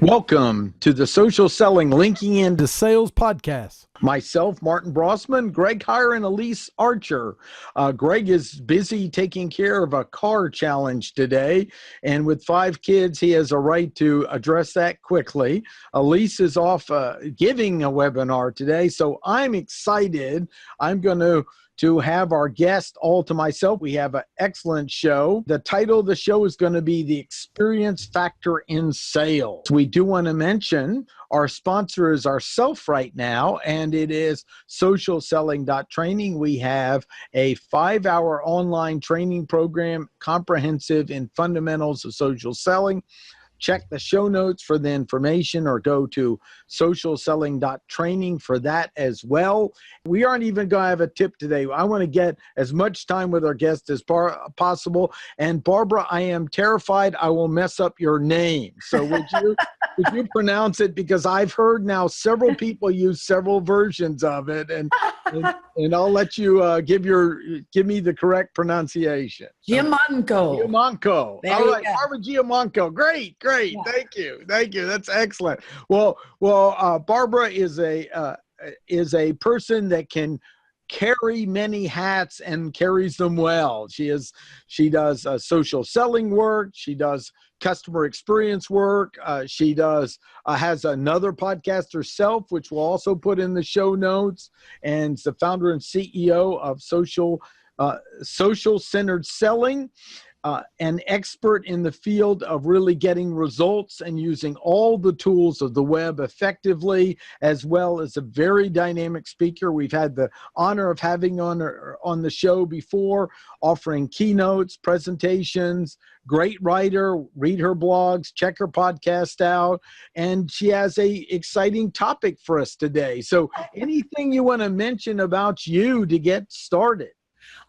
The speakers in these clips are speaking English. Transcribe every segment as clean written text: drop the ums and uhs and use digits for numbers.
Welcome to the Social Selling Linking into Sales podcast. Myself, Martin Brossman, Greg Heyer, and Elise Archer. Greg is busy taking care of a car challenge today, and with 5 kids, he has a right to address that quickly. Elise is off giving a webinar today, so I'm excited. I'm going to have our guest all to myself. We have an excellent show. The title of the show is going to be The Experience Factor in Sales. We do want to mention our sponsor is ourself right now, and it is socialselling.training. We have a 5-hour online training program, comprehensive in fundamentals of social selling. Check the show notes for the information or go to socialselling.training for that as well. We aren't even going to have a tip today. I want to get as much time with our guest as possible. And Barbara, I am terrified I will mess up your name. So would you pronounce it? Because I've heard now several people use several versions of it, and I'll let you give me the correct pronunciation. Giamanco. All right, Barbara Giamanco. Great. Yeah. Thank you. That's excellent. Well, Barbara is a person that can carry many hats and carries them well. She does social selling work. She does customer experience work. She has another podcast herself, which we'll also put in the show notes, and is the founder and CEO of Social Centered Selling. An expert in the field of really getting results and using all the tools of the web effectively, as well as a very dynamic speaker. We've had the honor of having on the show before, offering keynotes, presentations, great writer. Read her blogs, check her podcast out, and she has a exciting topic for us today. So anything you want to mention about you to get started?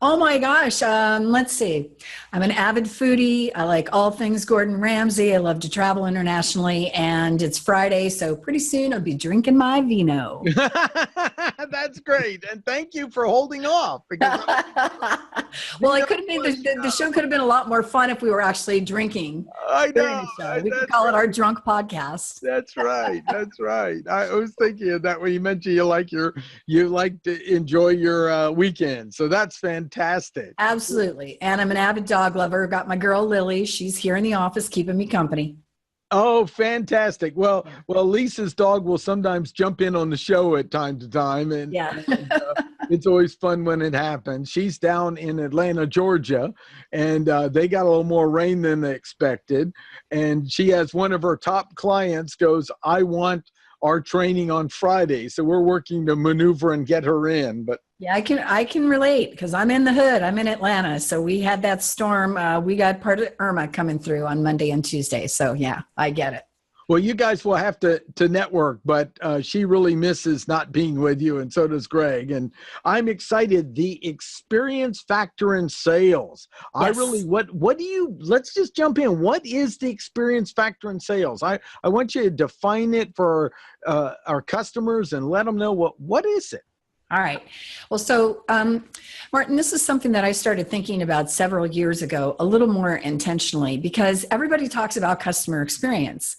Oh my gosh. Let's see. I'm an avid foodie. I like all things Gordon Ramsay. I love to travel internationally, and it's Friday, so pretty soon I'll be drinking my vino. That's great. And thank you for holding off. Because well, it could have been the show could have been a lot more fun if we were actually drinking. I know. We could call it our drunk podcast. That's right. I was thinking of that when you mentioned you like to enjoy your weekend. So that's fantastic. Absolutely. And I'm an avid dog lover. Got my girl Lily. She's here in the office keeping me company. Oh, fantastic. Well, Lisa's dog will sometimes jump in on the show at time to time. And, yeah. It's always fun when it happens. She's down in Atlanta, Georgia, and they got a little more rain than they expected. And she has one of her top clients goes, I want our training on Friday. So we're working to maneuver and get her in. But yeah, I can relate because I'm in the hood. I'm in Atlanta. So we had that storm. We got part of Irma coming through on Monday and Tuesday. So yeah, I get it. Well, you guys will have to network, but she really misses not being with you, and so does Greg. And I'm excited. The experience factor in sales. Yes. What do you, let's just jump in. What is the experience factor in sales? I want you to define it for our customers and let them know what is it? All right. Well, so Martin, this is something that I started thinking about several years ago, a little more intentionally, because everybody talks about customer experience.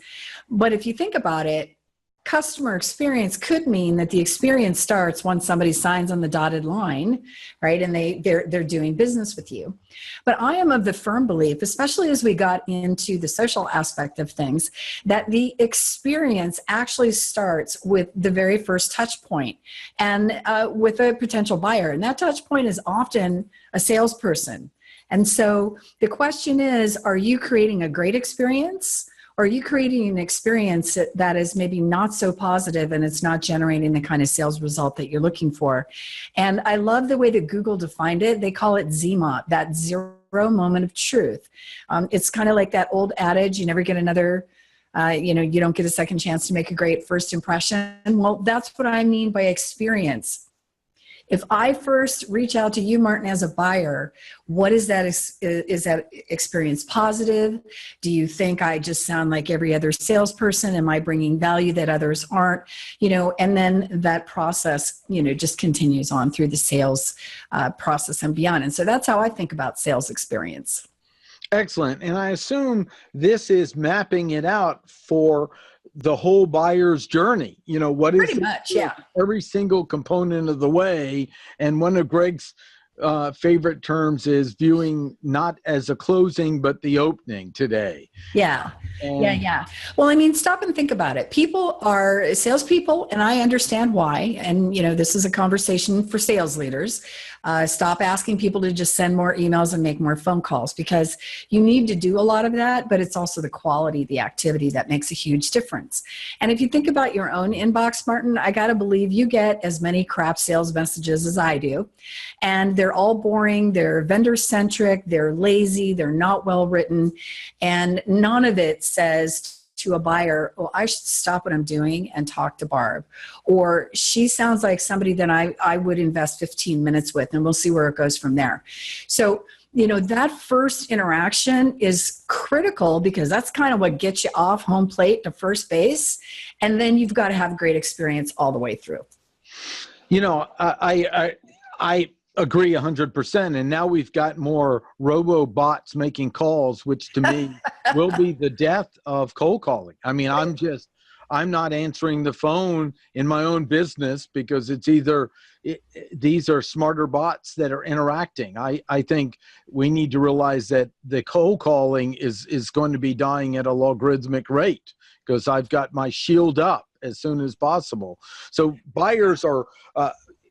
But if you think about it, customer experience could mean that the experience starts once somebody signs on the dotted line, right? And they're doing business with you. But I am of the firm belief, especially as we got into the social aspect of things, that the experience actually starts with the very first touch point and with a potential buyer. And that touch point is often a salesperson. And so the question is, are you creating a great experience? Or are you creating an experience that is maybe not so positive and it's not generating the kind of sales result that you're looking for? And I love the way that Google defined it. They call it ZMOT, that zero moment of truth. It's kind of like that old adage, you never get another, you don't get a second chance to make a great first impression. Well, that's what I mean by experience. If I first reach out to you, Martin, as a buyer, what is that? Is that experience positive? Do you think I just sound like every other salesperson? Am I bringing value that others aren't? And then that process, just continues on through the sales process and beyond. And so that's how I think about sales experience. Excellent. And I assume this is mapping it out for the whole buyer's journey. What is Pretty much, yeah. every single component of the way. And one of Greg's favorite terms is viewing not as a closing, but the opening today. Yeah. Yeah. Well, I mean, stop and think about it. People are salespeople, and I understand why. And, this is a conversation for sales leaders. Stop asking people to just send more emails and make more phone calls, because you need to do a lot of that, but it's also the quality of the activity that makes a huge difference. And if you think about your own inbox, Martin, I got to believe you get as many crap sales messages as I do. And they're all boring. They're vendor centric. They're lazy. They're not well written. And none of it says to a buyer, oh, I should stop what I'm doing and talk to Barb. Or she sounds like somebody that I would invest 15 minutes with, and we'll see where it goes from there. So, that first interaction is critical, because that's kind of what gets you off home plate to first base. And then you've got to have a great experience all the way through. I agree 100%. And now we've got more robo-bots making calls, which to me will be the death of cold calling. I mean, I'm not answering the phone in my own business, because it's either these are smarter bots that are interacting. I think we need to realize that the cold calling is going to be dying at a logarithmic rate, because I've got my shield up as soon as possible. So buyers are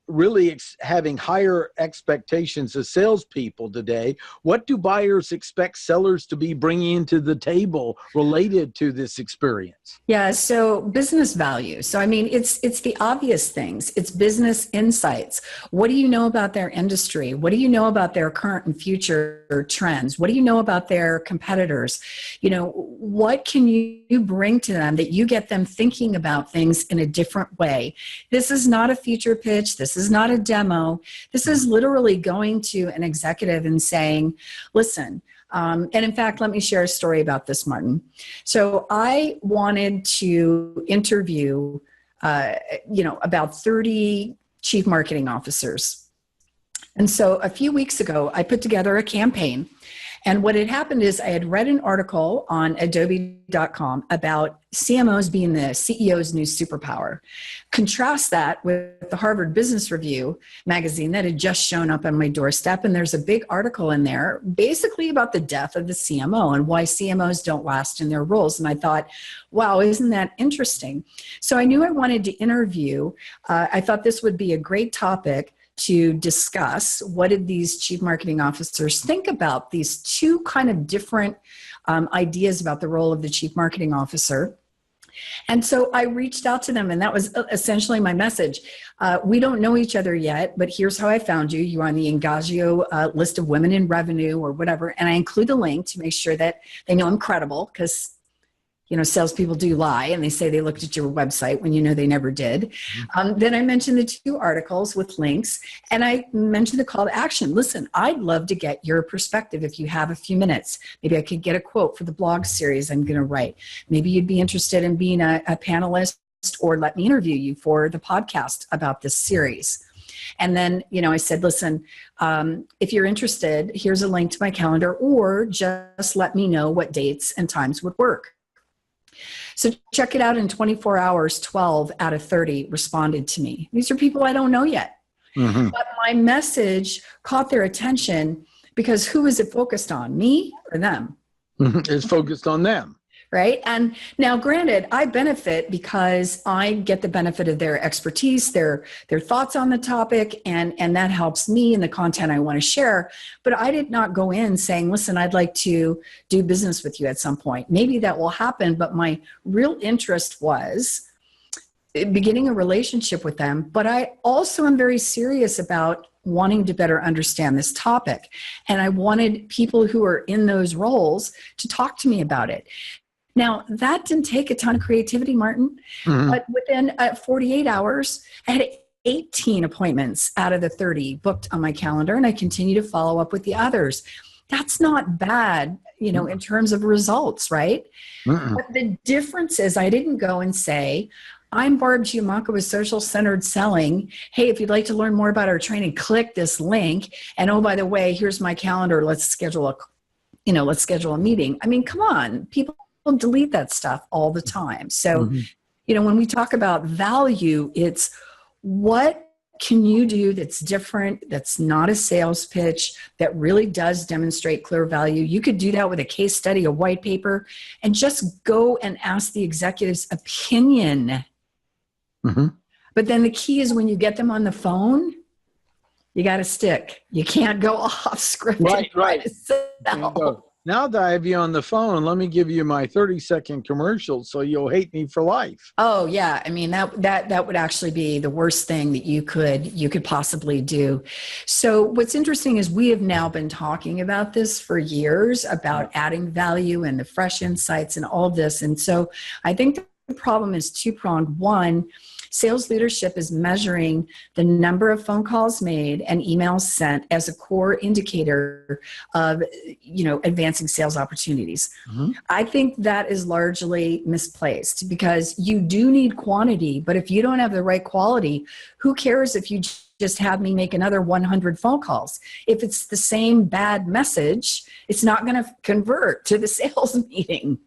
really having higher expectations as salespeople today. What do buyers expect sellers to be bringing into the table related to this experience? Yeah, so business value. So, I mean, it's the obvious things. It's business insights. What do you know about their industry? What do you know about their current and future trends? What do you know about their competitors? What can you bring to them that you get them thinking about things in a different way? This is not a feature pitch. This is not a demo. This is literally going to an executive and saying, listen, and in fact, let me share a story about this, Martin. So I wanted to interview, about 30 chief marketing officers. And so a few weeks ago, I put together a campaign. And what had happened is I had read an article on adobe.com about CMOs being the CEO's new superpower. Contrast that with the Harvard Business Review magazine that had just shown up on my doorstep. And there's a big article in there basically about the death of the CMO and why CMOs don't last in their roles. And I thought, wow, isn't that interesting? So I knew I wanted to interview. I thought this would be a great topic to discuss. What did these chief marketing officers think about these two kind of different ideas about the role of the chief marketing officer? And so I reached out to them, and that was essentially my message. We don't know each other yet, but here's how I found you. You're on the Engagio list of women in revenue or whatever. And I include the link to make sure that they know I'm credible, because salespeople do lie, and they say they looked at your website when they never did. Then I mentioned the 2 articles with links, and I mentioned the call to action. Listen, I'd love to get your perspective if you have a few minutes. Maybe I could get a quote for the blog series I'm going to write. Maybe you'd be interested in being a panelist, or let me interview you for the podcast about this series. And then, I said, listen, if you're interested, here's a link to my calendar, or just let me know what dates and times would work. So check it out. In 24 hours, 12 out of 30 responded to me. These are people I don't know yet. Mm-hmm. But my message caught their attention, because who is it focused on, me or them? It's focused on them. Right. And now, granted, I benefit because I get the benefit of their expertise, their thoughts on the topic, and that helps me in the content I want to share. But I did not go in saying, listen, I'd like to do business with you at some point. Maybe that will happen. But my real interest was beginning a relationship with them. But I also am very serious about wanting to better understand this topic. And I wanted people who are in those roles to talk to me about it. Now, that didn't take a ton of creativity, Martin, but within 48 hours, I had 18 appointments out of the 30 booked on my calendar, and I continue to follow up with the others. That's not bad, in terms of results, right? But the difference is I didn't go and say, I'm Barb Giamanco with Social Centered Selling. Hey, if you'd like to learn more about our training, click this link. And oh, by the way, here's my calendar. Let's schedule a meeting. I mean, come on, people delete that stuff all the time. So, Mm-hmm. when we talk about value, it's what can you do that's different, that's not a sales pitch, that really does demonstrate clear value. You could do that with a case study, a white paper, and just go and ask the executive's opinion. Mm-hmm. But then the key is when you get them on the phone, you got to stick. You can't go off script. Right. Now that I have you on the phone, let me give you my 30-second commercial so you'll hate me for life. Oh yeah, I mean that would actually be the worst thing that you could possibly do. So what's interesting is we have now been talking about this for years, about adding value and the fresh insights and all of this. And so I think the problem is two-pronged. One, sales leadership is measuring the number of phone calls made and emails sent as a core indicator of, advancing sales opportunities. Mm-hmm. I think that is largely misplaced because you do need quantity, but if you don't have the right quality, who cares if you just have me make another 100 phone calls? If it's the same bad message, it's not going to convert to the sales meeting.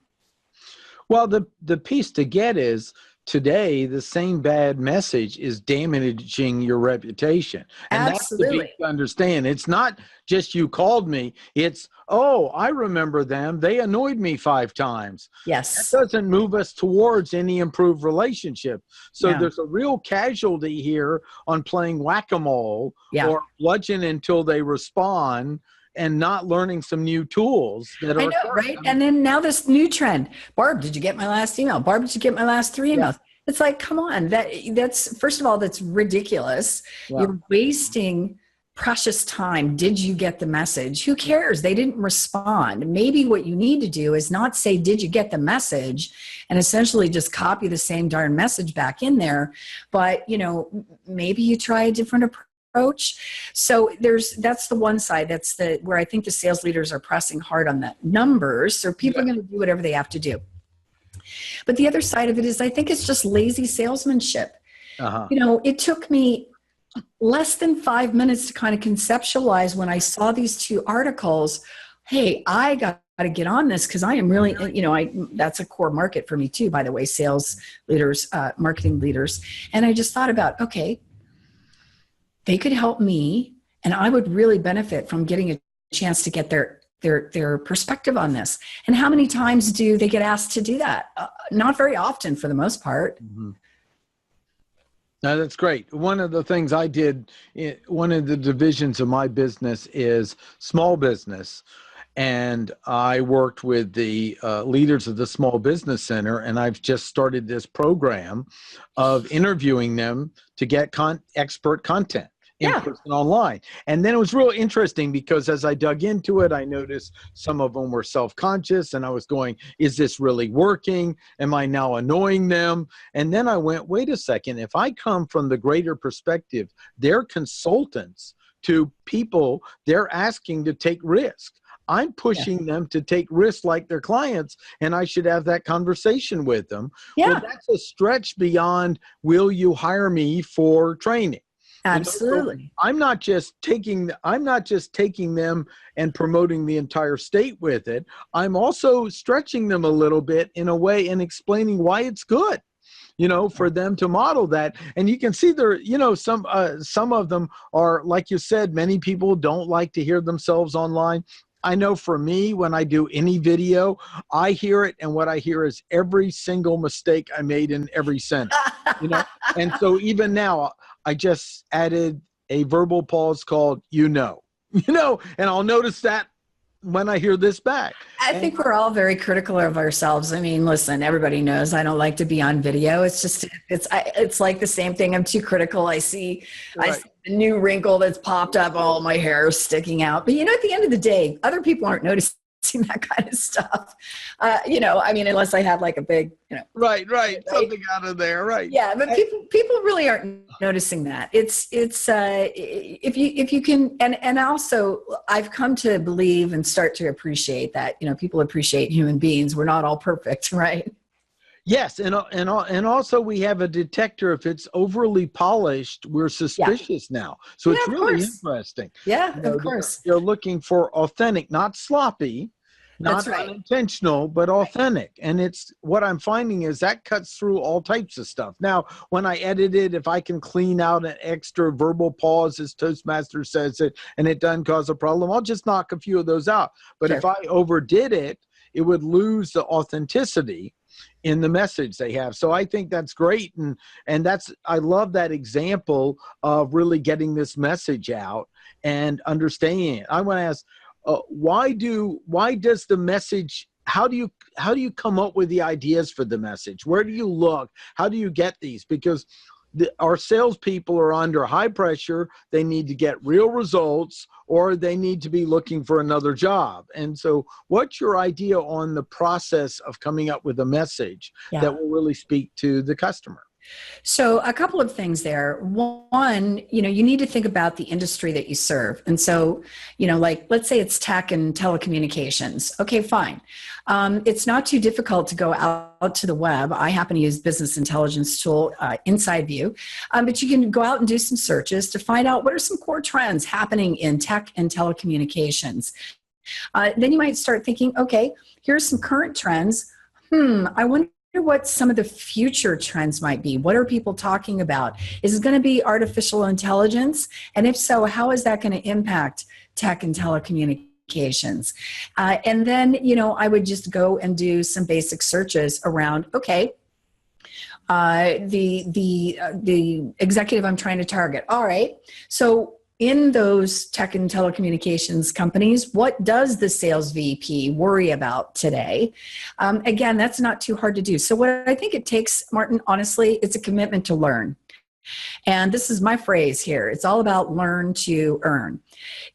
Well, the piece to get is today the same bad message is damaging your reputation. And Absolutely. That's the piece to understand. It's not just you called me. It's, oh, I remember them. They annoyed me 5 times. Yes. That doesn't move us towards any improved relationship. So There's a real casualty here on playing whack-a-mole or bludgeon until they respond, and not learning some new tools that are. I know, right? And then now this new trend. Barb, did you get my last email? Barb, did you get my last 3 emails? Yeah. It's like, come on. That's first of all, that's ridiculous. Yeah. You're wasting precious time. Did you get the message? Who cares? They didn't respond. Maybe what you need to do is not say, did you get the message? And essentially just copy the same darn message back in there. But, maybe you try a different approach. So that's the one side. That's where I think the sales leaders are pressing hard on the numbers. So people are going to do whatever they have to do. But the other side of it is I think it's just lazy salesmanship. Uh-huh. It took me less than 5 minutes to kind of conceptualize when I saw these 2 articles. Hey, I got to get on this because I am really, that's a core market for me too, by the way, sales leaders, marketing leaders. And I just thought about, okay, they could help me, and I would really benefit from getting a chance to get their perspective on this. And how many times do they get asked to do that? Not very often, for the most part. Mm-hmm. No, that's great. One of the things I did, one of the divisions of my business is small business. And I worked with the leaders of the Small Business Center, and I've just started this program of interviewing them to get expert content in person online. And then it was real interesting because as I dug into it, I noticed some of them were self-conscious, and I was going, is this really working? Am I now annoying them? And then I went, wait a second, if I come from the greater perspective, they're consultants to people they're asking to take risk. I'm pushing them to take risks like their clients, and I should have that conversation with them. Yeah. Well, that's a stretch beyond, will you hire me for training? Absolutely. So I'm not just taking them and promoting the entire state with it. I'm also stretching them a little bit in a way and explaining why it's good, for them to model that. And you can see there, some of them are, like you said, many people don't like to hear themselves online. I know for me, when I do any video, I hear it, and what I hear is every single mistake I made in every sentence. And so even now, I just added a verbal pause called, and I'll notice that when I hear this back. I think we're all very critical of ourselves. I mean, listen, everybody knows I don't like to be on video. It's just, it's like the same thing. I'm too critical. I see a new wrinkle that's popped up. Oh, my hair is sticking out. But at the end of the day, other people aren't noticing that kind of stuff. Unless I have like a big, Right. Something out of there. Right. Yeah. But people really aren't noticing that. It's if you can, and also I've come to believe and start to appreciate that, people appreciate human beings. We're not all perfect. Right. Yes, and also we have a detector. If it's overly polished, we're suspicious now. So it's really interesting. Yeah, of course. They're looking for authentic, not sloppy. not That's right. unintentional, but authentic. And it's what I'm finding is that cuts through all types of stuff. Now, when I edit it, if I can clean out an extra verbal pause, as Toastmaster says it, and it doesn't cause a problem, I'll just knock a few of those out. But Sure. if I overdid it, it would lose the authenticity in the message they have. So I think that's great. And that's, I love that example of really getting this message out and understanding it. I want to ask, why does the message, how do you come up with the ideas for the message? Where do you look? How do you get these? Because our salespeople are under high pressure. They need to get real results, or they need to be looking for another job. And so what's your idea on the process of coming up with a message that will really speak to the customer? So a couple of things there. One, you need to think about the industry that you serve. And so, like, let's say it's tech and telecommunications. Okay, fine. It's not too difficult to go out to the web. I happen to use business intelligence tool, Inside View, but you can go out and do some searches to find out what are some core trends happening in tech and telecommunications. Then you might start thinking, okay, here's some current trends. I wonder what some of the future trends might be. What are people talking about? Is it going to be artificial intelligence? And if so, how is that going to impact tech and telecommunications? And then, I would just go and do some basic searches around, okay, the executive I'm trying to target. All right. So in those tech and telecommunications companies, what does the sales VP worry about today? Again, that's not too hard to do. So what I think it takes, Martin, honestly, it's a commitment to learn. And this is my phrase here. It's all about learn to earn.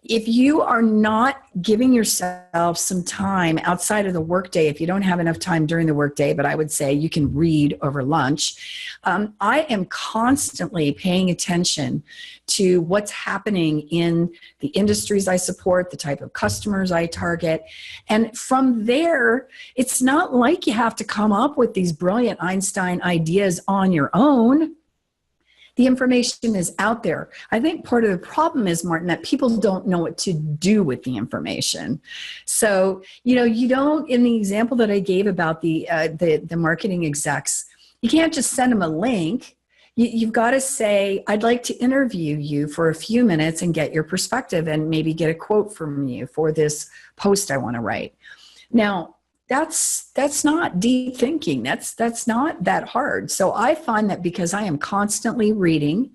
If you are not giving yourself some time outside of the workday, if you don't have enough time during the workday, but I would say you can read over lunch, I am constantly paying attention to what's happening in the industries I support, the type of customers I target. And from there, it's not like you have to come up with these brilliant Einstein ideas on your own. The information is out there. I think part of the problem is, Martin, that people don't know what to do with the information. So, you don't, in the example that I gave about the marketing execs, you can't just send them a link. You've got to say, I'd like to interview you for a few minutes and get your perspective and maybe get a quote from you for this post I want to write. Now, that's not deep thinking. That's not that hard. So I find that because I am constantly reading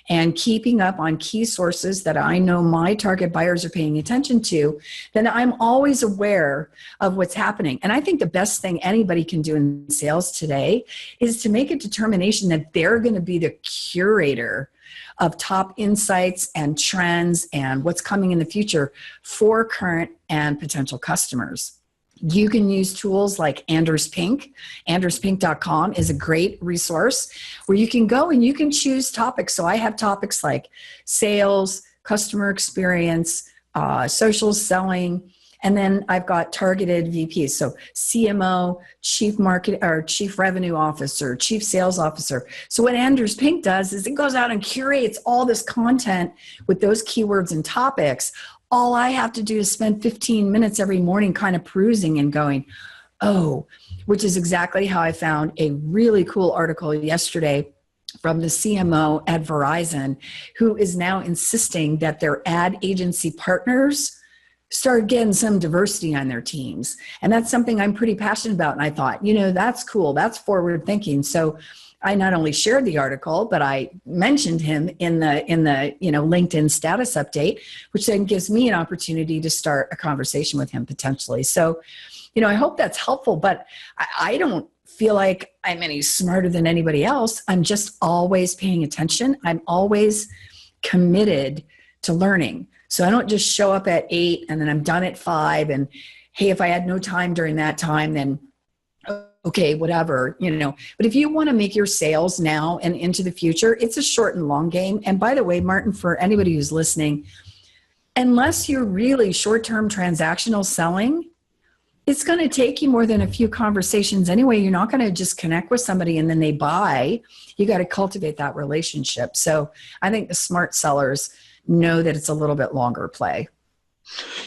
and keeping up on key sources that I know my target buyers are paying attention to, then I'm always aware of what's happening. And I think the best thing anybody can do in sales today is to make a determination that they're going to be the curator of top insights and trends and what's coming in the future for current and potential customers. You can use tools like Anders Pink. AndersPink.com is a great resource where you can go and you can choose topics. So I have topics like sales, customer experience, social selling, and then I've got targeted VPs. So CMO, Chief Market or Chief Revenue Officer, Chief Sales Officer. So what Anders Pink does is it goes out and curates all this content with those keywords and topics. All I have to do is spend 15 minutes every morning kind of perusing and going, oh, which is exactly how I found a really cool article yesterday from the CMO at Verizon, who is now insisting that their ad agency partners start getting some diversity on their teams. And that's something I'm pretty passionate about. And I thought, that's cool. That's forward thinking. So I not only shared the article, but I mentioned him in the LinkedIn status update, which then gives me an opportunity to start a conversation with him potentially. So, I hope that's helpful, but I don't feel like I'm any smarter than anybody else. I'm just always paying attention. I'm always committed to learning. So I don't just show up at 8 and then I'm done at 5. And hey, if I had no time during that time, then okay, whatever, But if you want to make your sales now and into the future, it's a short and long game. And by the way, Martin, for anybody who's listening, unless you're really short-term transactional selling, it's going to take you more than a few conversations anyway. You're not going to just connect with somebody and then they buy. You got to cultivate that relationship. So I think the smart sellers know that it's a little bit longer play.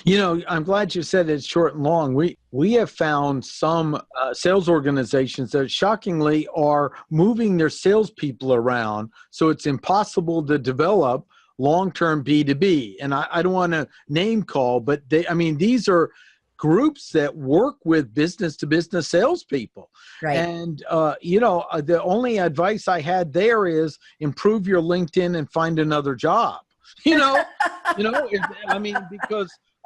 I'm glad you said it's short and long. We have found some sales organizations that shockingly are moving their salespeople around, so it's impossible to develop long-term B2B. And I don't want to name call, but these are groups that work with business-to-business salespeople. Right. And the only advice I had there is improve your LinkedIn and find another job. Because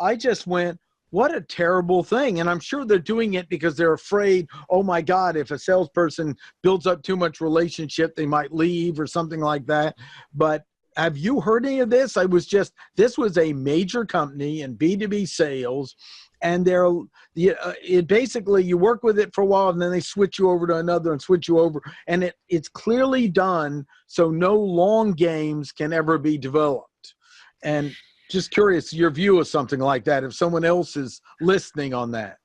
I just went, what a terrible thing. And I'm sure they're doing it because they're afraid, oh my God, if a salesperson builds up too much relationship, they might leave or something like that. But have you heard any of this? This was a major company in B2B sales, and basically you work with it for a while and then they switch you over to another and switch you over. And it's clearly done so no long games can ever be developed. And just curious, your view of something like that, if someone else is listening on that.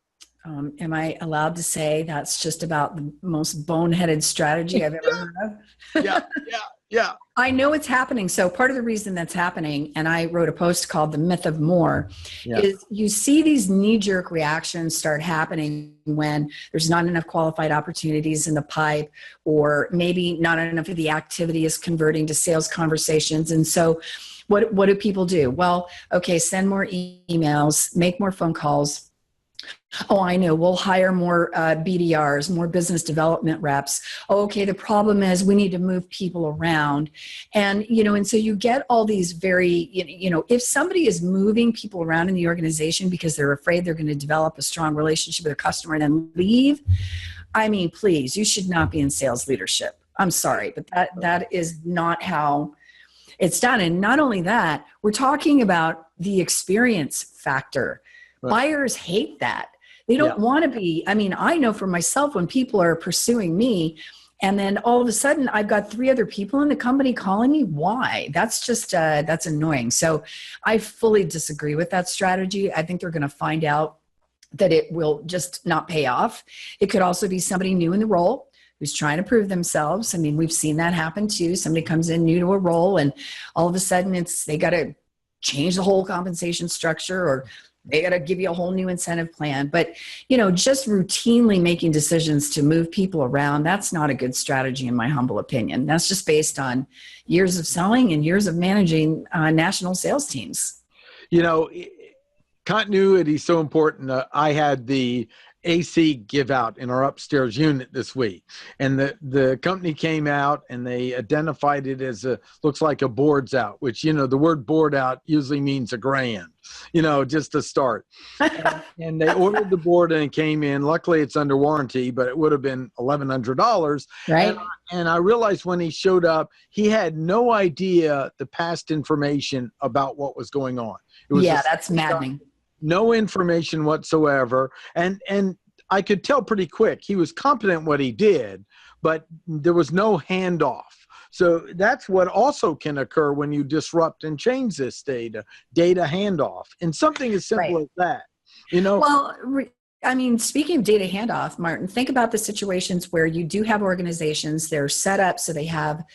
Am I allowed to say that's just about the most boneheaded strategy I've ever heard of? Yeah. I know it's happening. So part of the reason that's happening, and I wrote a post called The Myth of More, is you see these knee-jerk reactions start happening when there's not enough qualified opportunities in the pipe, or maybe not enough of the activity is converting to sales conversations. And so what do people do? Well, okay, send more emails, make more phone calls. Oh, I know. We'll hire more BDRs, more business development reps. Oh, okay. The problem is we need to move people around. And, and so you get all these very, if somebody is moving people around in the organization because they're afraid they're going to develop a strong relationship with a customer and then leave, please, you should not be in sales leadership. I'm sorry, but that is not how it's done. And not only that, we're talking about the experience factor. Right. Buyers hate that. They don't want to be, I know for myself, when people are pursuing me and then all of a sudden I've got 3 other people in the company calling me, why? That's just, that's annoying. So I fully disagree with that strategy. I think they're going to find out that it will just not pay off. It could also be somebody new in the role who's trying to prove themselves. We've seen that happen too. Somebody comes in new to a role and all of a sudden they got to change the whole compensation structure, or they got to give you a whole new incentive plan. But, just routinely making decisions to move people around, that's not a good strategy in my humble opinion. That's just based on years of selling and years of managing national sales teams. Continuity is so important. I had the AC give out in our upstairs unit this week, and the company came out and they identified it as looks like a board's out, which the word board out usually means $1,000, just to start. And they ordered the board and it came in. Luckily it's under warranty, but it would have been $1,100. Right. And I realized when he showed up, he had no idea the past information about what was going on. It was that's maddening. No information whatsoever. And I could tell pretty quick he was competent what he did, but there was no handoff. So that's what also can occur when you disrupt and change this data handoff. And something as simple as that, Well, speaking of data handoff, Martin, think about the situations where you do have organizations, they're set up so they have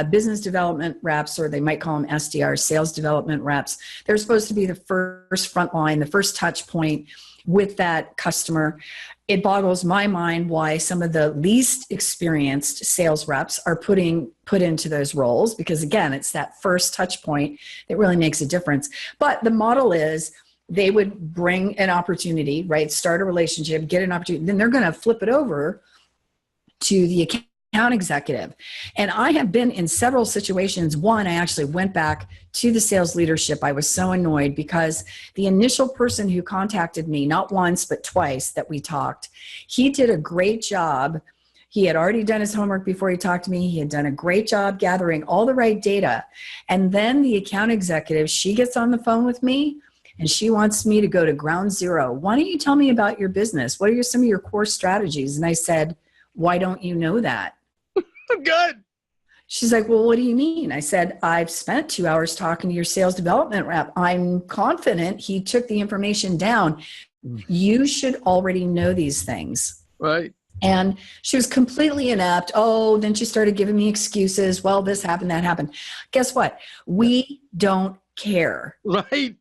business development reps, or they might call them SDRs, sales development reps. They're supposed to be the first front line, the first touch point with that customer. It boggles my mind why some of the least experienced sales reps are put into those roles, because again, it's that first touch point that really makes a difference. But the model is they would bring an opportunity, right? Start a relationship, get an opportunity, then they're going to flip it over to the account executive. And I have been in several situations. One, I actually went back to the sales leadership. I was so annoyed because the initial person who contacted me, not once, but twice that we talked, he did a great job. He had already done his homework before he talked to me. He had done a great job gathering all the right data. And then the account executive, she gets on the phone with me and she wants me to go to ground zero. Why don't you tell me about your business? What are some of your core strategies? And I said, why don't you know that? Good. She's like, well, what do you mean? I said, I've spent 2 hours talking to your sales development rep. I'm confident he took the information down. You should already know these things. Right. And she was completely inept. Oh, then she started giving me excuses. Well, this happened, that happened. Guess what? We don't care. Right.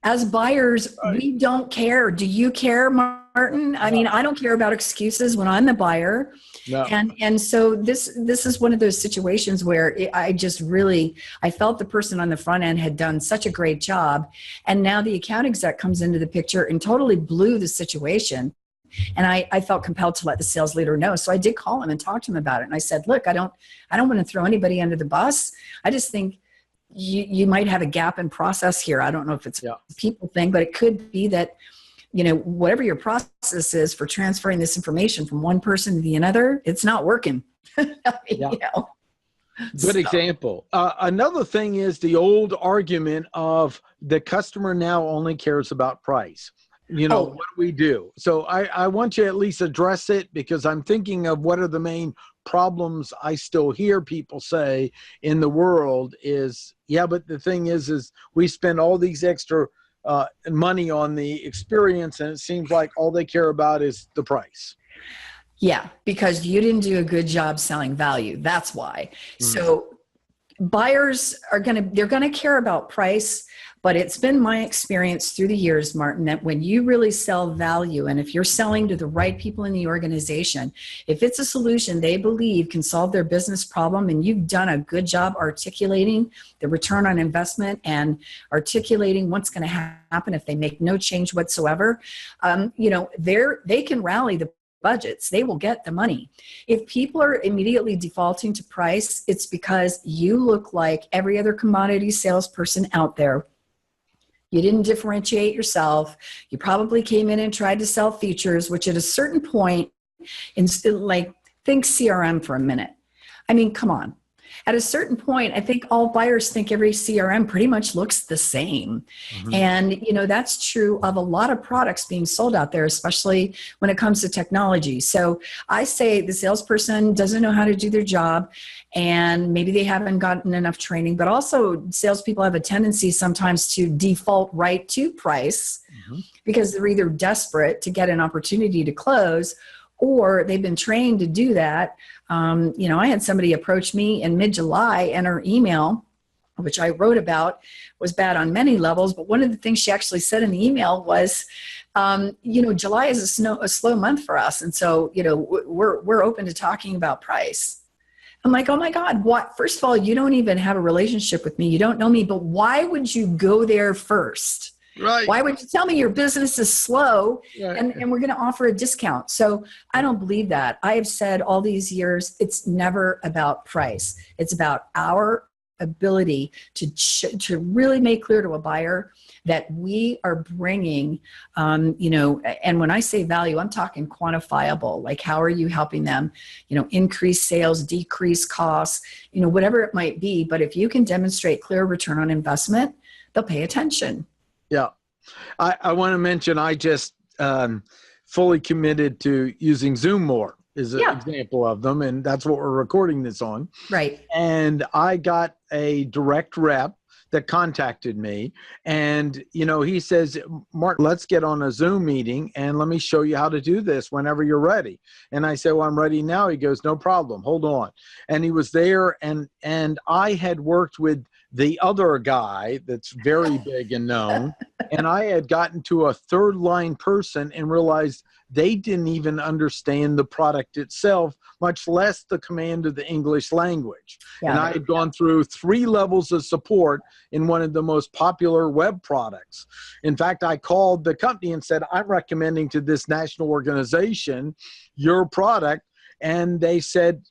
As buyers, Right. we don't care. Do you care, Martin? I mean, I don't care about excuses when I'm the buyer. No. And so this is one of those situations where I just really, I felt the person on the front end had done such a great job. And now the account exec comes into the picture and totally blew the situation. And I felt compelled to let the sales leader know. So I did call him and talk to him about it. And I said, look, I don't want to throw anybody under the bus. I just think you might have a gap in process here. I don't know if it's a people thing, but it could be that, whatever your process is for transferring this information from one person to the other, it's not working. Good example. Another thing is the old argument of the customer now only cares about price. What do we do? So I want you to at least address it, because I'm thinking of what are the main problems I still hear people say in the world is, but the thing is we spend all these extra money on the experience, and it seems like all they care about is the price. Yeah, because you didn't do a good job selling value. That's why. So buyers they're going to care about price, but it's been my experience through the years, Martin, that when you really sell value, and if you're selling to the right people in the organization, if it's a solution they believe can solve their business problem, and you've done a good job articulating the return on investment and articulating what's going to happen if they make no change whatsoever, they can rally the budgets. They will get the money. If people are immediately defaulting to price, it's because you look like every other commodity salesperson out there. You didn't differentiate yourself. You probably came in and tried to sell features, which at a certain point, think CRM for a minute. I mean, come on. At a certain point, I think all buyers think every CRM pretty much looks the same. And, that's true of a lot of products being sold out there, especially when it comes to technology. So I say the salesperson doesn't know how to do their job, and maybe they haven't gotten enough training, but also salespeople have a tendency sometimes to default right to price because they're either desperate to get an opportunity to close, or they've been trained to do that. I had somebody approach me in mid-July, and her email, which I wrote about, was bad on many levels. But one of the things she actually said in the email was, July is a slow month for us. And so, we're open to talking about price. I'm like, oh my God, what? First of all, you don't even have a relationship with me. You don't know me, but why would you go there first? Right. Why would you tell me your business is slow and we're going to offer a discount? So I don't believe that. I have said all these years, it's never about price. It's about our ability to really make clear to a buyer that we are bringing, and when I say value, I'm talking quantifiable, like how are you helping them, increase sales, decrease costs, whatever it might be. But if you can demonstrate clear return on investment, they'll pay attention. Yeah. I want to mention I just fully committed to using Zoom more is an example of them. And that's what we're recording this on. Right. And I got a direct rep that contacted me. And, he says, Mark, let's get on a Zoom meeting and let me show you how to do this whenever you're ready. And I said, well, I'm ready now. He goes, no problem. Hold on. And he was there. And I had worked with the other guy that's very big and known. And I had gotten to a third line person and realized they didn't even understand the product itself, much less the command of the English language. Yeah, and I had gone through 3 levels of support in one of the most popular web products. In fact, I called the company and said, I'm recommending to this national organization your product. And they said,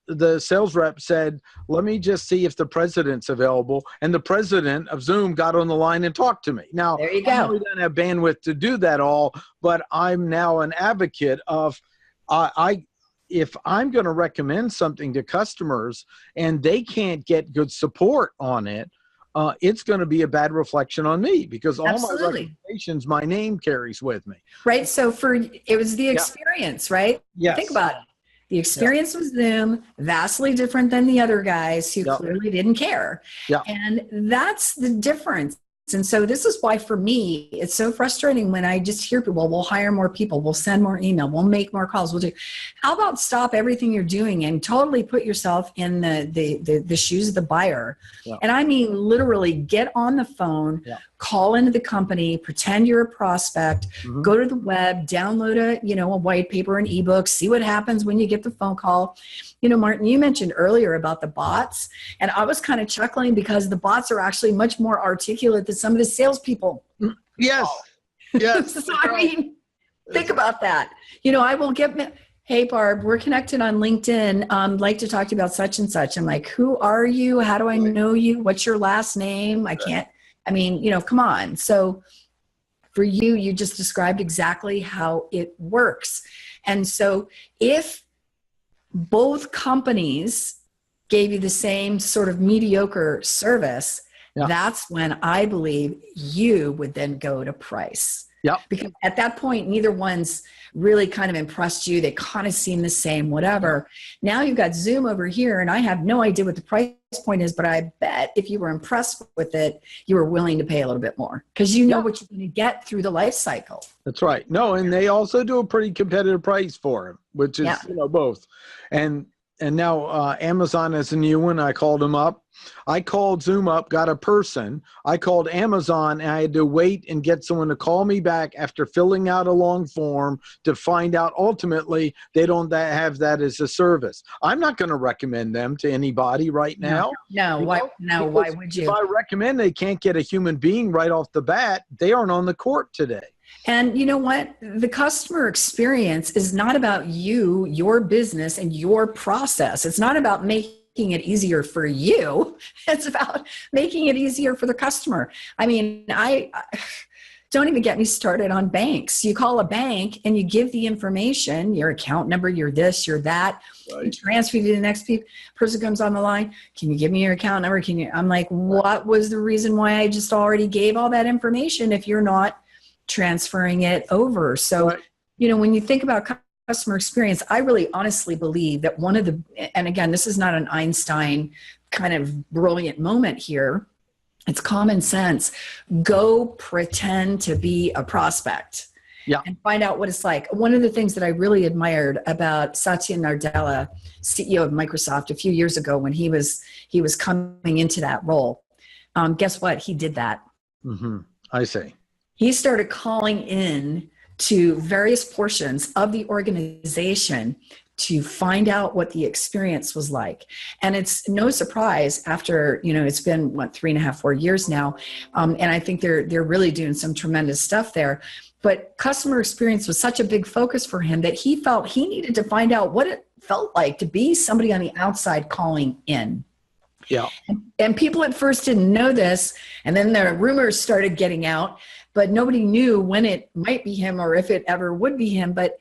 the sales rep said, let me just see if the president's available. And the president of Zoom got on the line and talked to me. Now, there you go. I don't have bandwidth to do that all, but I'm now an advocate of, if I'm going to recommend something to customers and they can't get good support on it, it's going to be a bad reflection on me because all my recommendations, my name carries with me. Right. So it was the experience, right? Yes. Think about it. The experience with Zoom, vastly different than the other guys who clearly didn't care. And that's the difference. And so this is why, for me, it's so frustrating when I just hear people, we'll hire more people, we'll send more email, we'll make more calls, we'll do. How about stop everything you're doing and totally put yourself in the shoes of the buyer? And I mean, literally get on the phone, call into the company, pretend you're a prospect, go to the web, download a white paper, an ebook, see what happens when you get the phone call. Martin, you mentioned earlier about the bots, and I was kind of chuckling because the bots are actually much more articulate than some of the salespeople. Yes. Yes. So, think about that. I will get, hey, Barb, we're connected on LinkedIn. Like to talk to you about such and such. I'm like, who are you? How do I know you? What's your last name? Come on. So for you, you just described exactly how it works. And so if both companies gave you the same sort of mediocre service, that's when I believe you would then go to price. Yeah. Because at that point, neither one's really kind of impressed you. They kind of seem the same, whatever. Now you've got Zoom over here, and I have no idea what the price point is, but I bet if you were impressed with it, you were willing to pay a little bit more because you know what you're going to get through the life cycle. That's right. No, and they also do a pretty competitive price for it, which is, both. And now Amazon is a new one. I called them up. I called Zoom up, got a person. I called Amazon, and I had to wait and get someone to call me back after filling out a long form to find out ultimately they don't have that as a service. I'm not going to recommend them to anybody right now. No, why would you? If I recommend they can't get a human being right off the bat, they aren't on the court today. And you know what? The customer experience is not about you, your business, and your process. It's not about making it easier for you. It's about making it easier for the customer. I don't even get me started on banks. You call a bank and you give the information, your account number, you're this, you're that. Right. You transfer to the next person comes on the line. Can you give me your account number? I'm like, what was the reason why I just already gave all that information if you're not transferring it over? So, when you think about customer experience, I really honestly believe that and again, this is not an Einstein kind of brilliant moment here. It's common sense. Go pretend to be a prospect and find out what it's like. One of the things that I really admired about Satya Nadella, CEO of Microsoft, a few years ago when he was coming into that role, guess what? He did that. I see. He started calling in to various portions of the organization to find out what the experience was like. And it's no surprise after, it's been 3.5, 4 years now. And I think they're really doing some tremendous stuff there. But customer experience was such a big focus for him that he felt he needed to find out what it felt like to be somebody on the outside calling in. Yeah. And people at first didn't know this. And then the rumors started getting out, but nobody knew when it might be him or if it ever would be him. But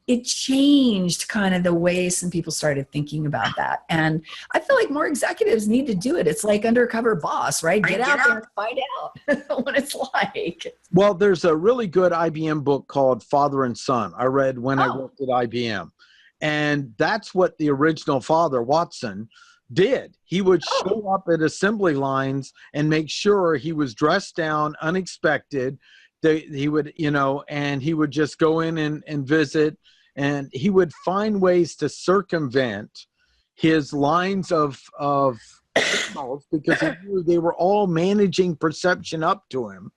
it changed kind of the way some people started thinking about that. And I feel like more executives need to do it. It's like Undercover Boss, right? Get out there and find out what it's like. Well, there's a really good IBM book called Father and Son. I read when I worked at IBM. And that's what the original father, Watson, did. He would show up at assembly lines and make sure he was dressed down, unexpected. He would, and he would just go in and visit, and he would find ways to circumvent his lines of signals because he knew they were all managing perception up to him,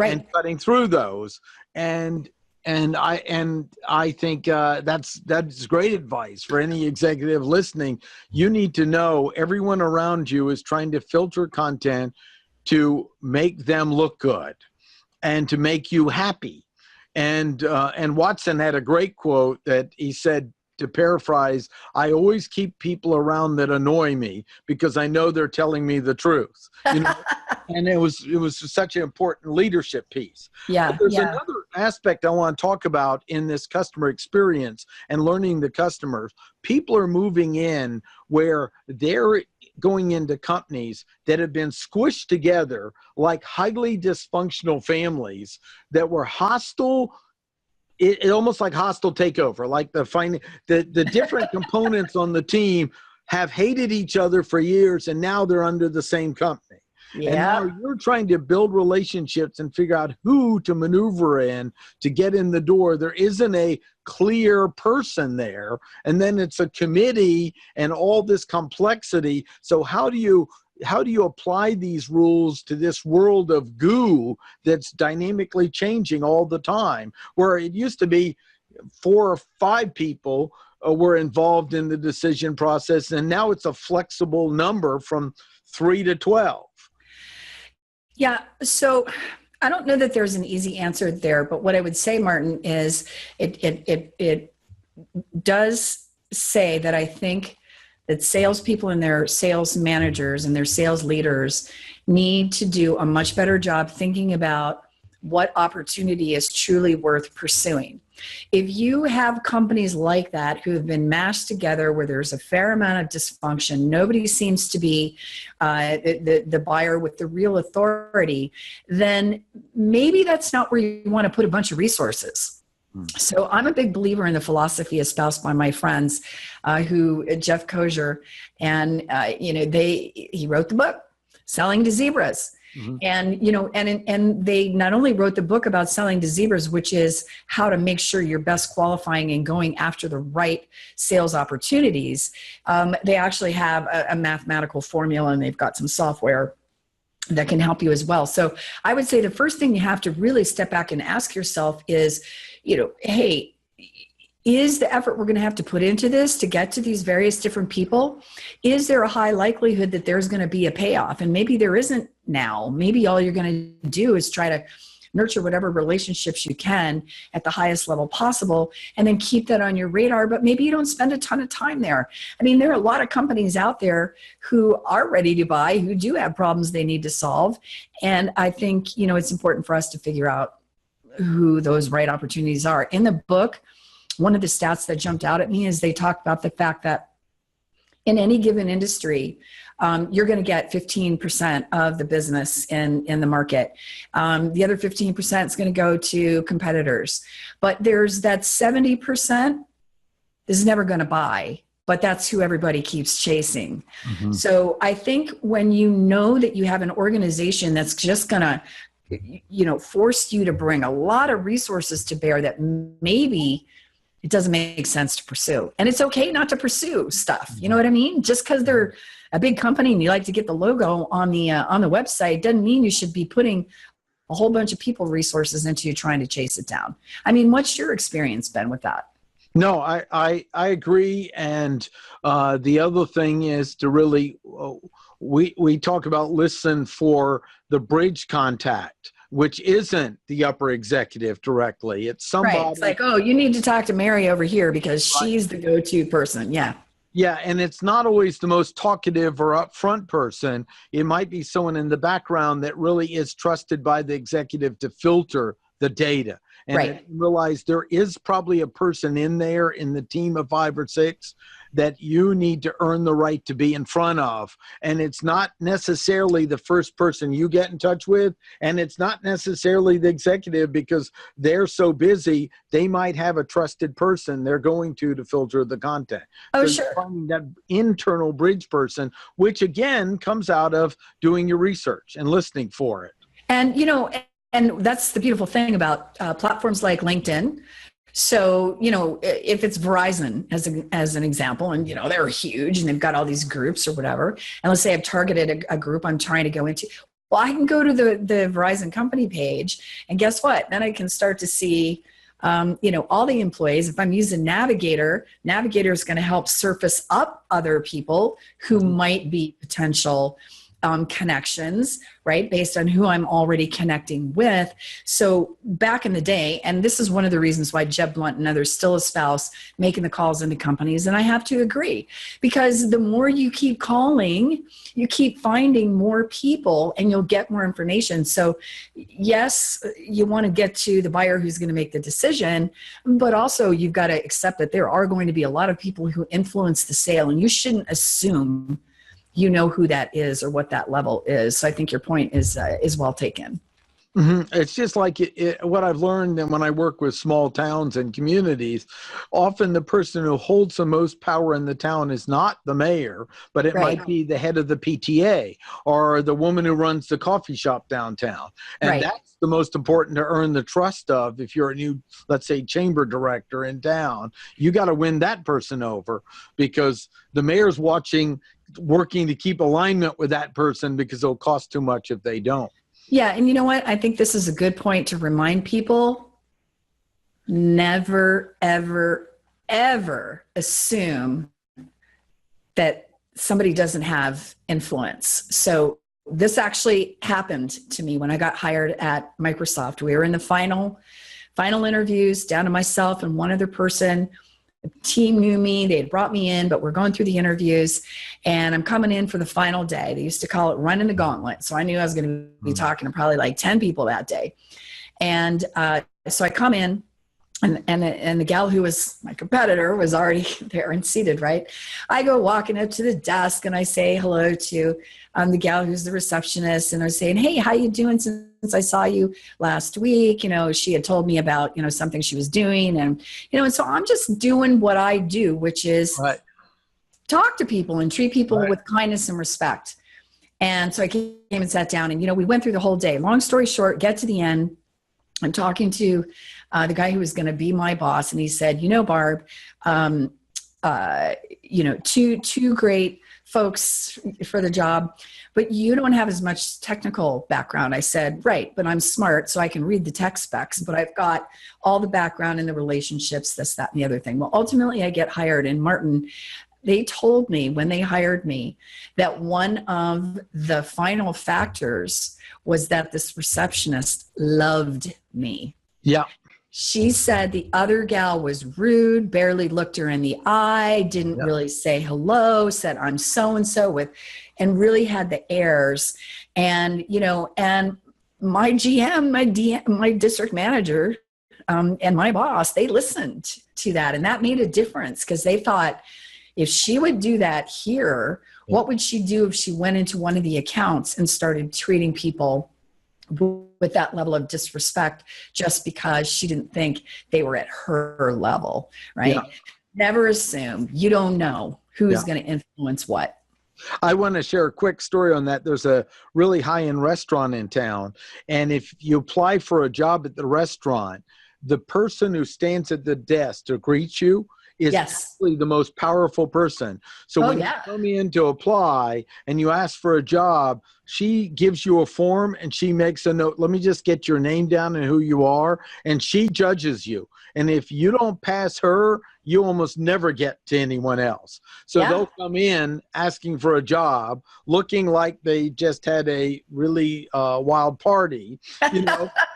and cutting through those. And I think that's great advice for any executive listening. You need to know everyone around you is trying to filter content to make them look good and to make you happy. And Watson had a great quote that he said, to paraphrase, I always keep people around that annoy me because I know they're telling me the truth. And it was such an important leadership piece. Yeah. But there's another aspect I want to talk about in this customer experience and learning the customers. People are moving in where they're going into companies that have been squished together like highly dysfunctional families that were hostile. It almost like hostile takeover, like the different components on the team have hated each other for years, and now they're under the same company. Yeah. And now you're trying to build relationships and figure out who to maneuver in to get in the door. There isn't a clear person there, and then it's a committee and all this complexity. So how do you how do you apply these rules to this world of goo that's dynamically changing all the time, where it used to be 4 or 5 people were involved in the decision process, and now it's a flexible number from 3 to 12. Yeah. So I don't know that there's an easy answer there, but what I would say, Martin, is it does say that I think that salespeople and their sales managers and their sales leaders need to do a much better job thinking about what opportunity is truly worth pursuing. If you have companies like that who have been mashed together where there's a fair amount of dysfunction, nobody seems to be the buyer with the real authority, then maybe that's not where you want to put a bunch of resources. So I'm a big believer in the philosophy espoused by my friends, Jeff Kozier, and he wrote the book, Selling to Zebras. Mm-hmm. And they not only wrote the book about selling to zebras, which is how to make sure you're best qualifying and going after the right sales opportunities. They actually have a mathematical formula, and they've got some software that can help you as well. So I would say the first thing you have to really step back and ask yourself is, hey, is the effort we're going to have to put into this to get to these various different people, is there a high likelihood that there's going to be a payoff? And maybe there isn't now. Maybe all you're going to do is try to nurture whatever relationships you can at the highest level possible, and then keep that on your radar, but maybe you don't spend a ton of time there. I mean, there are a lot of companies out there who are ready to buy, who do have problems they need to solve. And I think, it's important for us to figure out who those right opportunities are. In the book, one of the stats that jumped out at me is they talk about the fact that in any given industry, you're going to get 15% of the business in the market. The other 15% is going to go to competitors. But there's that 70% is never going to buy, but that's who everybody keeps chasing. Mm-hmm. So I think when you know that you have an organization that's just going to, force you to bring a lot of resources to bear that maybe it doesn't make sense to pursue. And it's okay not to pursue stuff. You know what I mean? Just because they're a big company and you like to get the logo on the website doesn't mean you should be putting a whole bunch of people resources into trying to chase it down. I mean, what's your experience been with that? No, I agree. And the other thing is to really, we talk about listen for the bridge contact, which isn't the upper executive directly. It's somebody. Right. It's like, oh, you need to talk to Mary over here because she's the go-to person. Yeah. Yeah, and it's not always the most talkative or upfront person. It might be someone in the background that really is trusted by the executive to filter the data. And realize there is probably a person in there in the team of 5 or 6 that you need to earn the right to be in front of. And it's not necessarily the first person you get in touch with, and it's not necessarily the executive because they're so busy, they might have a trusted person they're going to filter the content. Oh, so sure. Finding that internal bridge person, which again comes out of doing your research and listening for it. And that's the beautiful thing about platforms like LinkedIn. So, if it's Verizon as an example, and, they're huge and they've got all these groups or whatever, and let's say I've targeted a group I'm trying to go into, well, I can go to the Verizon company page, and guess what? Then I can start to see, all the employees. If I'm using Navigator is going to help surface up other people who might be potential connections, right? Based on who I'm already connecting with. So back in the day, and this is one of the reasons why Jeb Blunt and others still espouse making the calls into companies. And I have to agree, because the more you keep calling, you keep finding more people and you'll get more information. So yes, you want to get to the buyer who's going to make the decision, but also you've got to accept that there are going to be a lot of people who influence the sale, and you shouldn't assume you know who that is or what that level is. So I think your point is well taken. Mm-hmm. It's just like what I've learned, and when I work with small towns and communities, often the person who holds the most power in the town is not the mayor, but it might be the head of the PTA or the woman who runs the coffee shop downtown. And that's the most important to earn the trust of. If you're a new, let's say, chamber director in town, you got to win that person over, because the mayor's watching working to keep alignment with that person because it'll cost too much if they don't. Yeah. And you know what? I think this is a good point to remind people: never, ever, ever assume that somebody doesn't have influence. So this actually happened to me when I got hired at Microsoft. We were in the final interviews, down to myself and one other person. The team knew me. They had brought me in, but we're going through the interviews, and I'm coming in for the final day. They used to call it running the gauntlet. So I knew I was going to be talking to probably like 10 people that day. And so I come in, and the gal who was my competitor was already there and seated, right? I go walking up to the desk and I say hello to the gal who's the receptionist, and I was saying, hey, how you doing since I saw you last week? She had told me about, something she was doing, and so I'm just doing what I do, which is talk to people and treat people with kindness and respect. And so I came and sat down, and, we went through the whole day. Long story short, get to the end. I'm talking to the guy who was going to be my boss, and he said, Barb, two great folks for the job, but you don't have as much technical background. I said, right, but I'm smart, so I can read the tech specs, but I've got all the background in the relationships, this, that, and the other thing. Well, ultimately, I get hired, and Martin, they told me when they hired me that one of the final factors was that this receptionist loved me. Yeah. She said the other gal was rude, barely looked her in the eye, didn't really say hello, said I'm so-and-so and really had the airs. And, and my GM, my district manager, and my boss, they listened to that. And that made a difference, because they thought, if she would do that here, what would she do if she went into one of the accounts and started treating people with that level of disrespect just because she didn't think they were at her level, right? Yeah. Never assume. You don't know who's going to influence what. I want to share a quick story on that. There's a really high-end restaurant in town, and if you apply for a job at the restaurant, the person who stands at the desk to greet you is probably the most powerful person. So when you come in to apply and you ask for a job, she gives you a form and she makes a note. Let me just get your name down and who you are. And she judges you. And if you don't pass her, you almost never get to anyone else. So they'll come in asking for a job, looking like they just had a really wild party, and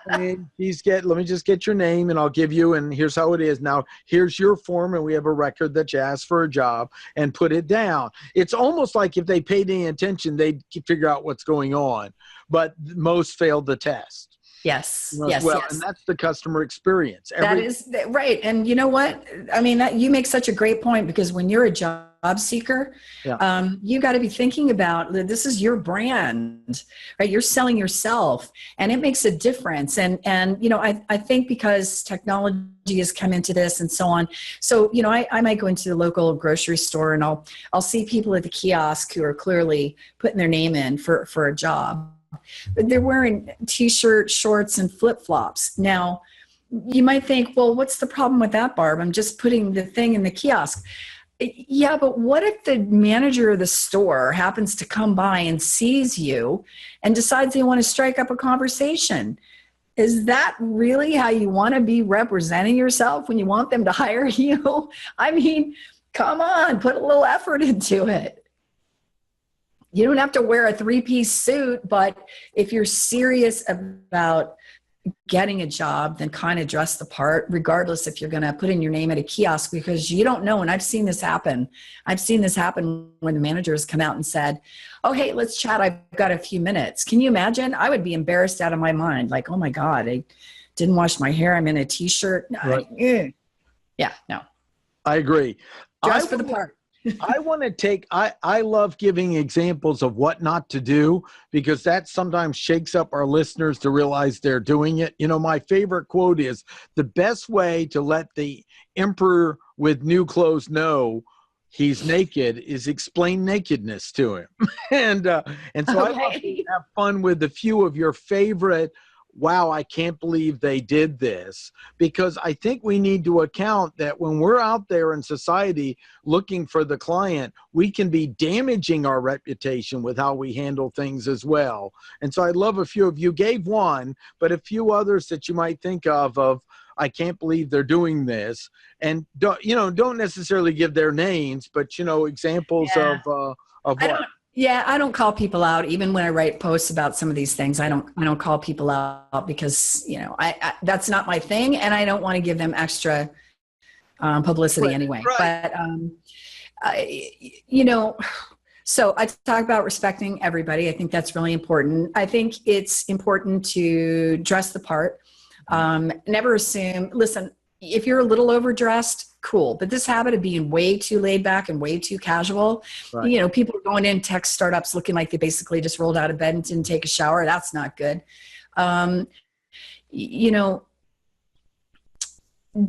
let me just get your name and I'll give you, and here's how it is. Now, here's your form, and we have a record that you asked for a job, and put it down. It's almost like if they paid any attention, they'd figure out what's going on, but most failed the test. Yes. Yes. And that's the customer experience. That is right. And you know what? I mean, you make such a great point, because when you're a job seeker, you got to be thinking about, this is your brand, right? You're selling yourself, and it makes a difference. And I think because technology has come into this and so on. So, I might go into the local grocery store and I'll see people at the kiosk who are clearly putting their name in for a job. But they're wearing t-shirts, shorts, and flip-flops. Now, you might think, well, what's the problem with that, Barb? I'm just putting the thing in the kiosk. Yeah, but what if the manager of the store happens to come by and sees you and decides they want to strike up a conversation? Is that really how you want to be representing yourself when you want them to hire you? I mean, come on, put a little effort into it. You don't have to wear a 3-piece suit, but if you're serious about getting a job, then kind of dress the part, regardless if you're going to put in your name at a kiosk, because you don't know. And I've seen this happen. I've seen this happen when the managers come out and said, oh, hey, let's chat. I've got a few minutes. Can you imagine? I would be embarrassed out of my mind. Like, oh my God, I didn't wash my hair. I'm in a t-shirt. Right. No. I agree. Dress for the part. I want to I love giving examples of what not to do, because that sometimes shakes up our listeners to realize they're doing it. My favorite quote is, the best way to let the emperor with new clothes know he's naked is explain nakedness to him. and so I love to have fun with a few of your favorite wow, I can't believe they did this. Because I think we need to account that when we're out there in society looking for the client, we can be damaging our reputation with how we handle things as well. And so I love a few of you gave one, but a few others that you might think of, I can't believe they're doing this. And don't necessarily give their names, but examples Yeah. of I what. don't. Yeah, I don't call people out. Even when I write posts about some of these things, I don't call people out because I that's not my thing, and I don't want to give them extra publicity anyway. Right. But you know, so I talk about respecting everybody. I think that's really important. I think it's important to dress the part. Never assume. Listen, if you're a little overdressed, cool. But this habit of being way too laid back and way too casual, Right. people are going in tech startups looking like they basically just rolled out of bed and didn't take a shower. That's not good. Um, you know,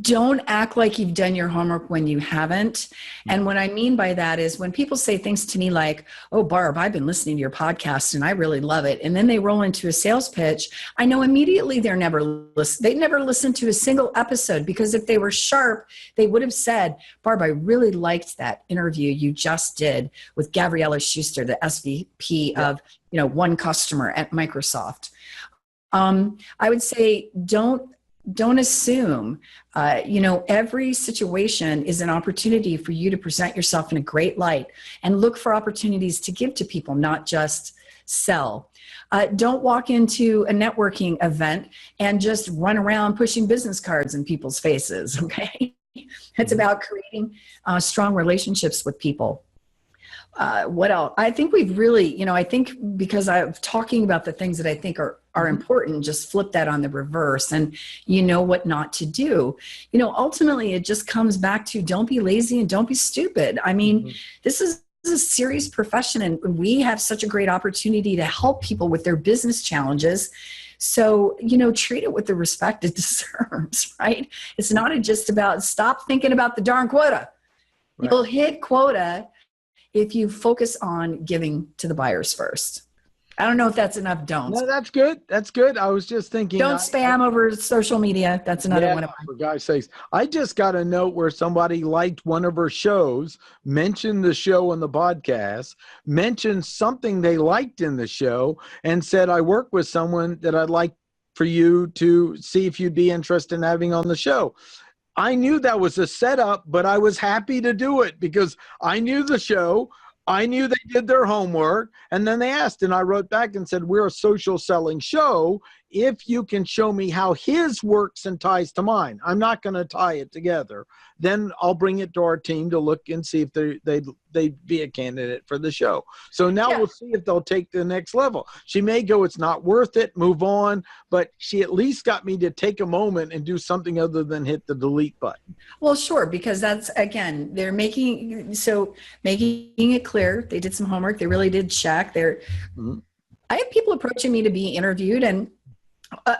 don't act like you've done your homework when you haven't. And what I mean by that is when people say things to me like, oh, Barb, I've been listening to your podcast and I really love it. And then they roll into a sales pitch. I know immediately they never listened to a single episode, because if they were sharp, they would have said, Barb, I really liked that interview you just did with Gabriella Schuster, the SVP of, one customer at Microsoft. I would say don't assume, every situation is an opportunity for you to present yourself in a great light and look for opportunities to give to people, not just sell. Don't walk into a networking event and just run around pushing business cards in people's faces, okay? It's about creating strong relationships with people. What else? I think we've really, I think because I'm talking about the things that I think are important, just flip that on the reverse and what not to do. Ultimately it just comes back to don't be lazy and don't be stupid. I mean, this is a serious profession and we have such a great opportunity to help people with their business challenges. So, treat it with the respect it deserves, right? It's not just about stop thinking about the darn quota. Right. You'll hit quota if you focus on giving to the buyers first. I don't know if that's enough don'ts. No, that's good. That's good. I was just thinking. Don't spam over social media. That's another one of mine. For God's sakes. I just got a note where somebody liked one of her shows, mentioned the show on the podcast, mentioned something they liked in the show, and said, I work with someone that I'd like for you to see if you'd be interested in having on the show. I knew that was a setup, but I was happy to do it because I knew the show. I knew they did their homework, and then they asked, and I wrote back and said, we're a social selling show. If you can show me how his works and ties to mine, I'm not going to tie it together. Then I'll bring it to our team to look and see if they'd be a candidate for the show. So now we'll see if they'll take the next level. She may go, it's not worth it, move on, but she at least got me to take a moment and do something other than hit the delete button. Well, sure, because that's, again, they're making it clear. They did some homework. They really did check. I have people approaching me to be interviewed, and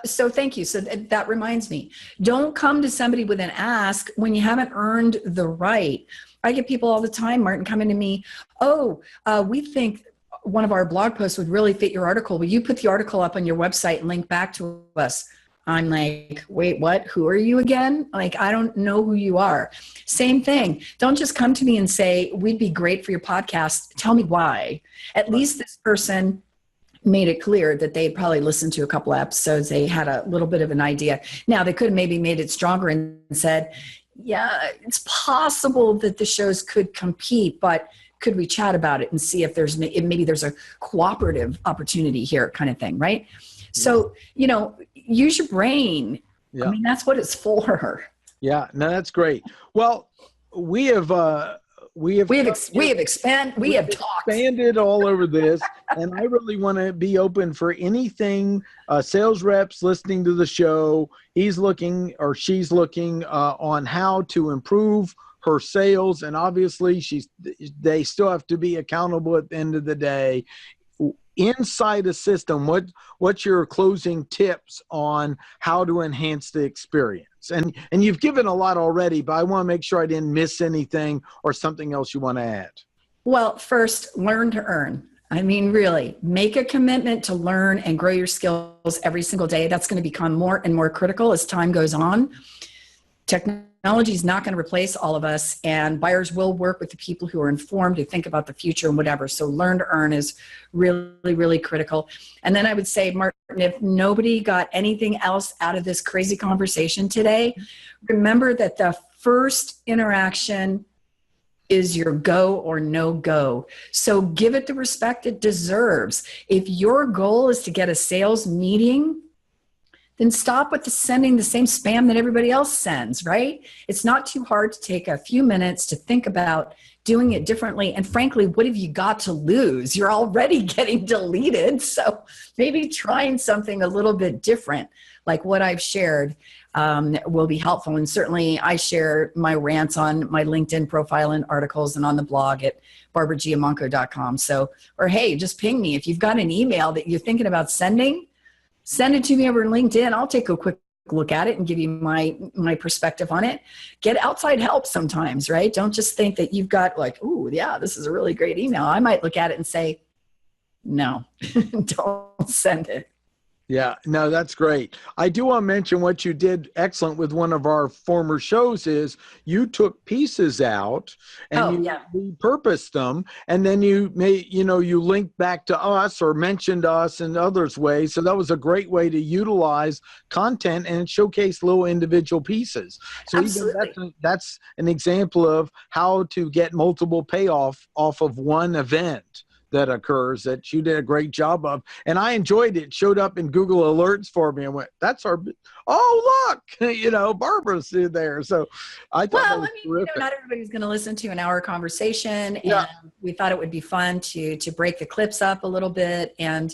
so thank you. So that reminds me, don't come to somebody with an ask when you haven't earned the right. I get people all the time, Martin, coming to me, we think one of our blog posts would really fit your article. Will you put the article up on your website and link back to us? I'm like, wait, what? Who are you again? Like, I don't know who you are. Same thing. Don't just come to me and say, we'd be great for your podcast. Tell me why. At least this person made it clear that they probably listened to a couple of episodes. They had a little bit of an idea. Now, they could have maybe made it stronger and said, yeah, it's possible that the shows could compete, but could we chat about it and see if maybe there's a cooperative opportunity here kind of thing, right? So, use your brain. Yeah. I mean, that's what it's for. Yeah, no, that's great. Well, we have expanded all over this, and I really want to be open for anything. Sales reps listening to the show, he's looking or she's looking on how to improve her sales, and obviously they still have to be accountable at the end of the day. Inside a system, what's your closing tips on how to enhance the experience? And you've given a lot already, but I want to make sure I didn't miss anything or something else you want to add. Well, first, learn to earn. I mean, really, make a commitment to learn and grow your skills every single day. That's going to become more and more critical as time goes on. Technology is not going to replace all of us, and buyers will work with the people who are informed, who think about the future and whatever. So learn to earn is really, really critical. And then I would say, Martin, if nobody got anything else out of this crazy conversation today, remember that the first interaction is your go or no go. So give it the respect it deserves. If your goal is to get a sales meeting, then stop with sending the same spam that everybody else sends, right? It's not too hard to take a few minutes to think about doing it differently. And frankly, what have you got to lose? You're already getting deleted. So maybe trying something a little bit different, like what I've shared, will be helpful. And certainly I share my rants on my LinkedIn profile and articles and on the blog at barbaragiamanco.com. So, or hey, just ping me. If you've got an email that you're thinking about sending, send it to me over LinkedIn. I'll take a quick look at it and give you my perspective on it. Get outside help sometimes, right? Don't just think that you've got like, ooh, yeah, this is a really great email. I might look at it and say, no, don't send it. Yeah, no, that's great. I do want to mention what you did excellent with one of our former shows is you took pieces out and you repurposed them, and then you linked back to us or mentioned us in others' ways. So that was a great way to utilize content and showcase little individual pieces. So even that's an example of how to get multiple payoff off of one event that occurs that you did a great job of. And I enjoyed it. It showed up in Google Alerts for me and went, look, Barbara's there. So I thought that was terrific. Not everybody's going to listen to an hour conversation. And we thought it would be fun to break the clips up a little bit. And,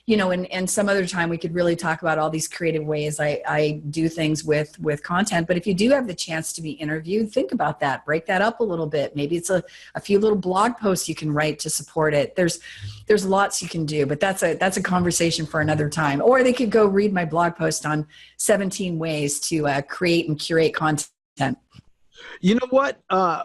and some other time we could really talk about all these creative ways I do things with content. But if you do have the chance to be interviewed, think about that. Break that up a little bit. Maybe it's a few little blog posts you can write to support it. There's lots you can do, but that's a conversation for another time. Or they could go read my blog post on 17 ways to create and curate content. You know what?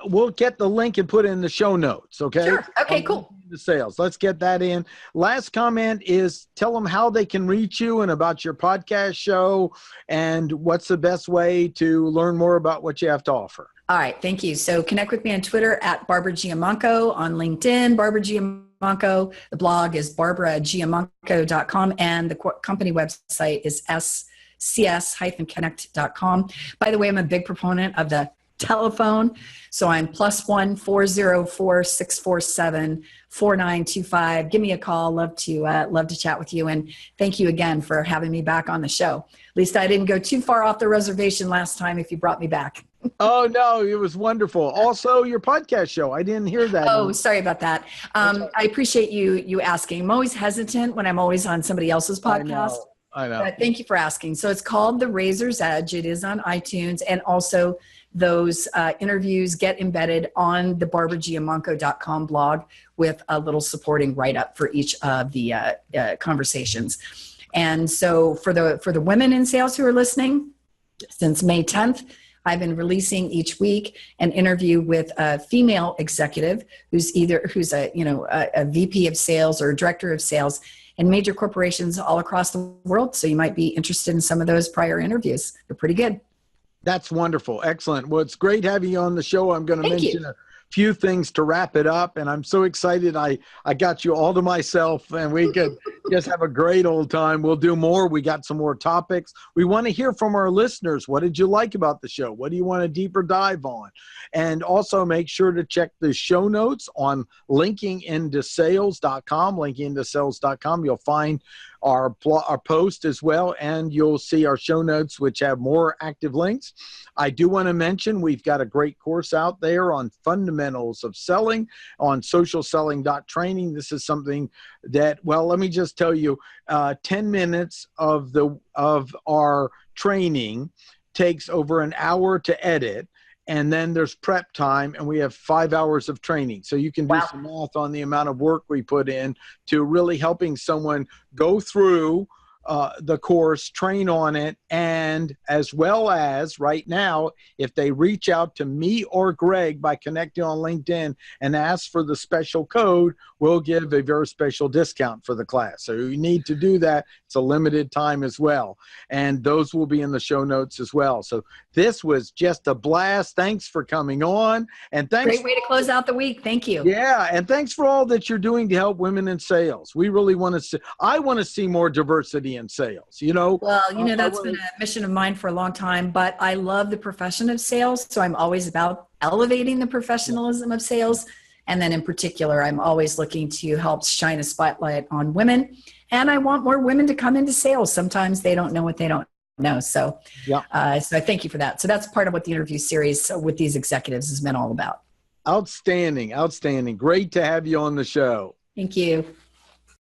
We'll get the link and put it in the show notes. Okay. Sure. Okay, cool. The sales. Let's get that in. Last comment is tell them how they can reach you and about your podcast show and what's the best way to learn more about what you have to offer. All right. Thank you. So connect with me on Twitter at Barbara Giamanco, on LinkedIn, Barbara Giamanco. The blog is barbaragiamanco.com and the company website is scs-connect.com. By the way, I'm a big proponent of the telephone. So I'm +1 404 647 4925. Give me a call. Love to chat with you. And thank you again for having me back on the show. At least I didn't go too far off the reservation last time if you brought me back. Oh, no, it was wonderful. Also, your podcast show. I didn't hear that. Oh, sorry about that. I appreciate you asking. I'm always hesitant when I'm always on somebody else's podcast. I know. Thank you for asking. So it's called The Razor's Edge. It is on iTunes, and also those interviews get embedded on the barbaragiamanco.com blog with a little supporting write-up for each of the conversations. And so for the women in sales who are listening, since May 10th, I've been releasing each week an interview with a female executive who's a VP of sales or a director of sales in major corporations all across the world. So you might be interested in some of those prior interviews. They're pretty good. That's wonderful. Excellent. Well, it's great having you on the show. I'm going to mention a few things to wrap it up. And I'm so excited. I got you all to myself and we could just have a great old time. We'll do more. We got some more topics. We want to hear from our listeners. What did you like about the show? What do you want a deeper dive on? And also make sure to check the show notes on linkingintosales.com, linkingintosales.com. You'll find our post as well, and you'll see our show notes, which have more active links. I do want to mention we've got a great course out there on fundamentals of selling on socialselling.training. This is something that, well, let me just tell you, 10 minutes of our training takes over an hour to edit. And then there's prep time, and we have 5 hours of training. So you can do some math on the amount of work we put in to really helping someone go through the course, train on it, and as well as right now, if they reach out to me or Greg by connecting on LinkedIn and ask for the special code, we'll give a very special discount for the class. So you need to do that. It's a limited time as well. And those will be in the show notes as well. So this was just a blast. Thanks for coming on. And thanks. Great way to close out the week. Thank you. Yeah. And thanks for all that you're doing to help women in sales. We really want to see, I want to see more diversity in sales, you know? Well, that's been a mission of mine for a long time, but I love the profession of sales. So I'm always about elevating the professionalism of sales. And then in particular, I'm always looking to help shine a spotlight on women. And I want more women to come into sales. Sometimes they don't know what they don't know. So, so thank you for that. So that's part of what the interview series with these executives has been all about. Outstanding. Outstanding. Great to have you on the show. Thank you.